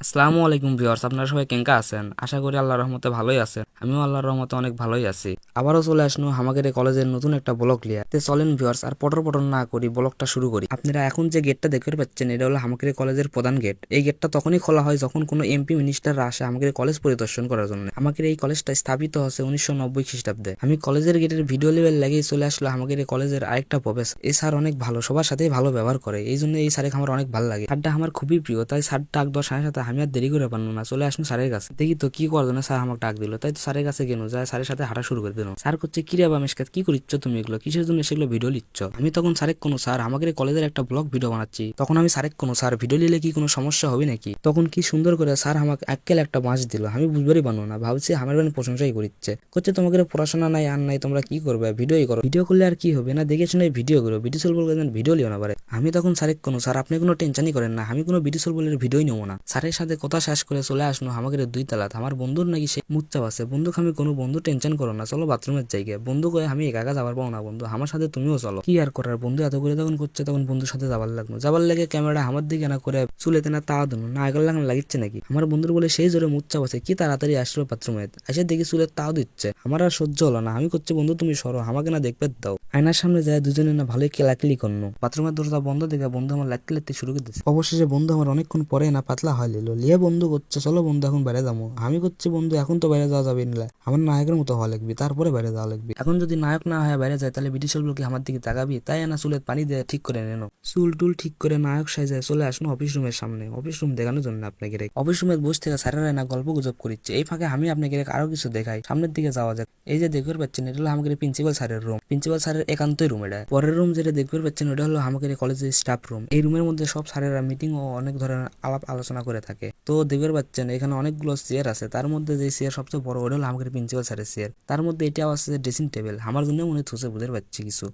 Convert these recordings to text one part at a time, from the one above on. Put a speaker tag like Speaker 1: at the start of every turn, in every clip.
Speaker 1: আসসালামু আলাইকুম ভিউয়ার্স, আপনারা সবাই কেঙ্কা আছেন? আশা করি আল্লাহর রহমতে ভালোই আছেন। আমিও আল্লাহর রহমতে অনেক ভালোই আছি। আবারও চলে আসলো আমাদের এই কলেজের নতুন একটা ব্লগ লিয়া। তে চলেন ভিউয়ার্স, আর পটর পটর না করি ব্লগটা শুরু করি। আপনারা এখন যে গেটটা দেখতে পাচ্ছেন, এটা হলো আমাদের কলেজের প্রধান গেট। এই গেটটা তখনই খোলা হয় যখন কোনো এমপি মিনিস্টাররা আসে আমাদের কলেজ পরিদর্শন করার জন্য। আমাদের এই কলেজটা স্থাপিত হচ্ছে 1990 খ্রিস্টাব্দে। আমি কলেজের গেটের ভিডিও লেভেল লাগিয়ে চলে আসলো আমাদের এই কলেজের আরেকটা প্রফেসর। এই স্যার অনেক ভালো, সবার সাথেই ভালো ব্যবহার করে, এই জন্য এই স্যারকে আমার অনেক ভালো লাগে। স্যারটা আমার খুবই প্রিয়, তাই স্যার ডাক দেওয়ার সাথে সাথে আমি আর দেরি করে পারলাম না, চলে আসুন স্যারের কাছে। দেখি তো কি করার জন্য স্যার আমাকে ডাক দিল, তাই তো স্যারের কাছে গেল, যায় স্যারের সাথে হাঁটা শুরু করে দিল। স্যার করছে, কি রে বামেশকাত, কি করিচ্ছ তুমি, এগুলো কিসের জন্য সেগুলো ভিডিও লিখছ? আমি তখন স্যারেক কোনো স্যার, আমাদের কলেজের একটা ব্লগ ভিডিও বানাচ্ছি। তখন আমি স্যারেক কোনো স্যার, ভিডিও নিলে কি কোনো সমস্যা হবে নাকি? তখন কি সুন্দর করে স্যার আমাকে একেল একটা বাঁশ দিল, আমি বুঝবারই পারবো না, ভাবছি আমার বেন প্রশংসাই করিচ্ছে। করছে তোমাদের পড়াশোনা নাই আর নাই, তোমরা কি করবে, ভিডিওই করো, ভিডিও করলে আর কি হবে না, দেখে শুনে ভিডিও করো, ভিডিও সল বলে ভিডিও লিও না পারে। আমি তখন স্যারেক কোনো স্যার, আপনি কোনো টেনশনই করেন না, আমি কোনো ভিডিও সল বলে ভিডিওই নেবো না। স্যারের সাথে কথা শেষ করে চলে আসলো আমাদের 2 তালাত। আমার বন্ধুর নাকি সে মুচ্চাপ আছে। বন্ধু, আমি কোনো বন্ধু টেনশন করো না, চলো বাথরুমের জায়গায়। বন্ধু কয়ে, আমি একা একা যাবার পাবো না বন্ধু, আমার সাথে তুমিও চলো। কি আর করার, বন্ধু এত করে তখন করছে, তখন বন্ধুর সাথে যাবার লাগলো। যাবার লেগে ক্যামেরা আমার দিকে না করে চুলেতে না তা ধরুন না, এগুলো লাগানো লাগিচ্ছে নাকি? আমার বন্ধুর বলে সেই জোরে মুচ্চাপ আছে, কি তাড়াতাড়ি আসলো বাথরুমে, এসে দেখি চুলের তাও দিচ্ছে। আমার আর সহ্য হলো না, আমি করছি, বন্ধু তুমি সরো, আমাকে না দেখবে দাও। আয়নার সামনে যায় দুজনে না ভালোই কেলাকেলি করলো। বাথরুমের দরজা বন্ধ দেখে বন্ধু আমার লাগতে লাগতে শুরু করে দিচ্ছে। অবশেষে বন্ধু আমার অনেকক্ষণ পরে না পাতলা হয় লিলো লিয়ে বন্ধু করছে, চলো বন্ধু এখন বাইরে যাবো। আমি করছি, বন্ধু এখন তো বাইরে যাওয়া যাবে না, আমার নায়কের মতো হওয়া লাগবে, তারপরে বাইরে যাওয়া লাগবে। এখন যদি নায়ক না হয় বাইরে যায়, তাহলে ব্রিটিশ লোকে আমার দিকে তাকাবি, তাই না চুলের পানি দিয়ে ঠিক করে নেনো। চুল টুল ঠিক করে নায়ক সাজায় চলে আসলো অফিস রুমের সামনে, অফিস রুম দেখানোর জন্য আপনাকে। অফিস রুমের বসে থেকে স্যারেরা না গল্প গুজব করছে। এই ফাঁকে আমি আপনাকে আরো কিছু দেখাই, সামনের দিকে যাওয়া যাক। এই যে দেখতে পাচ্ছেন, এটা হলো আমাদের প্রিন্সিপাল স্যারের রুম, প্রিন্সিপাল স্যারের একান্তই রুম এটা। পরের রুম যেটা দেখতে পাচ্ছেন, ওটা হলো আমাদের কলেজের স্টাফ রুম। এই রুমের মধ্যে সব স্যারেরা মিটিং ও অনেক ধরনের আলাপ আলোচনা করে থাকে। তো দেখতে পাচ্ছেন এখানে অনেকগুলো চেয়ার আছে, তার মধ্যে যে চেয়ার সবচেয়ে বড় ওটা হলো আমাদের প্রিন্সিপাল স্যারের চেয়ার। তার মধ্যে এটাও আছে ড্রেসিং টেবিল, আমার জন্য মনে থুসে বুঝতে পারছি কিছু।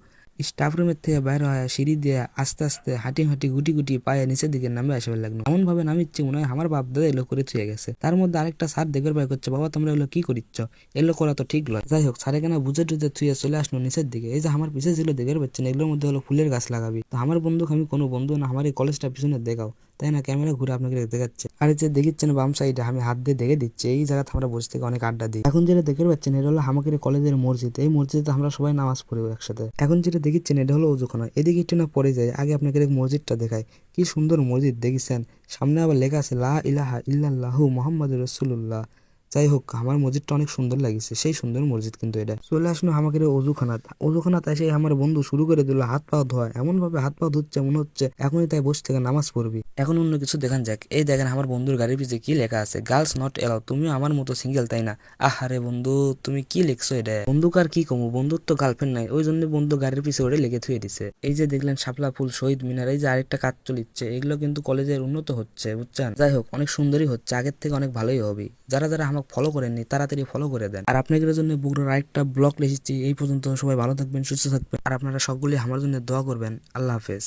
Speaker 1: স্টাফ রুমের থেকে বাইরে হয় সিঁড়ি দিয়ে আস্তে আস্তে হাঁটি হাঁটি গুটি গুটি পায়ে নিচের দিকে নামে আসবে লাগলো। এমন ভাবে নামিচ্ছে মনে হয় আমার বাপ দাদা এলো করে থুয়ে গেছে। তার মধ্যে আরেকটা স্যার দেখবে বাইর করছে, বাবা তোমরা এগুলো কি করিচ্ছ, এগুলো করা তো ঠিক নয়। যাই হোক, স্যারে কেনা বুঝে টুঝে থুয়ে চলে আসলো নিচের দিকে। এই যে আমার পিছিয়ে ছিল দেখতে পাচ্ছেন, এগুলোর মধ্যে হলো ফুলের গাছ লাগাবি। তো আমার বন্ধু, আমি কোনো বন্ধু না, আমার এই কলেজটা পিছনে দেখাও, তাই না? ক্যামেরা ঘুরে আপনাকে দেখাচ্ছে। আর এই যে দেখিচ্ছেন বাম সাইডে, আমি হাত দিয়ে দেখে দিচ্ছি, এই জায়গাতে আমরা বসে থেকে অনেক আড্ডা দিই। এখন যেটা দেখতে পাচ্ছেন, এটা হলো আমাদের কলেজের মসজিদ। এই মসজিদে আমরা সবাই নামাজ পড়ি একসাথে। এখন যেটা দেখিচ্ছেন, এটা হলো ওজুখানা। এদিকে একটু না পড়ে যায়, আগে আপনাকে মসজিদটা দেখায়। কি সুন্দর মসজিদ দেখেছেন, সামনে আবার লেখা আছে লা ইলাহা ইল্লাল্লাহু মুহাম্মাদুর রাসূলুল্লাহ। যাই হোক, আমার মসজিদটা অনেক সুন্দর লাগিছে, সেই সুন্দর মসজিদ কিন্তু এটা। চলে আসলো আমাদের অজুখানাত। অজুখানাত এসে আমার বন্ধু শুরু করে দিল হাত পা ধোয়া, এমন ভাবে হাত পা ধুচ্ছে মনে হচ্ছে এখনই তাই বসে থেকে নামাজ পড়বি। এখন অন্য কিছু দেখান যাক। এই দেখেন আমার বন্ধুর গাড়ির পিছে কি লেখা আছে, গার্লস নট এলাও। তুমিও আমার মতো সিঙ্গেল তাই না? আহারে বন্ধু, তুমি কি লিখছো এটা? বন্ধুক আর কি কমু, বন্ধুর তো গার্লফ্রেন্ড নাই, ওই জন্য বন্ধু গাড়ির পিছে ওরে লেগে থুয়ে দিছে। এই যে দেখলেন শাপলা ফুল, শহীদ মিনার, এই যে আরেকটা কাজ চলিচ্ছে, এগুলো কিন্তু কলেজের উন্নত হচ্ছে বুঝছেন। যাই হোক, অনেক সুন্দরই হচ্ছে, আগের থেকে অনেক ভালোই হবে। যারা যারা আমাকে ফলো করেননি তাড়াতাড়ি ফলো করে দেন। আর আপনাদের জন্য বগুড়ার আরেকটা ব্লগ লিখেছি। এই পর্যন্ত সবাই ভালো থাকবেন, সুস্থ থাকবেন, আর আপনারা সকলেই আমার জন্য দোয়া করবেন। আল্লাহ হাফেজ।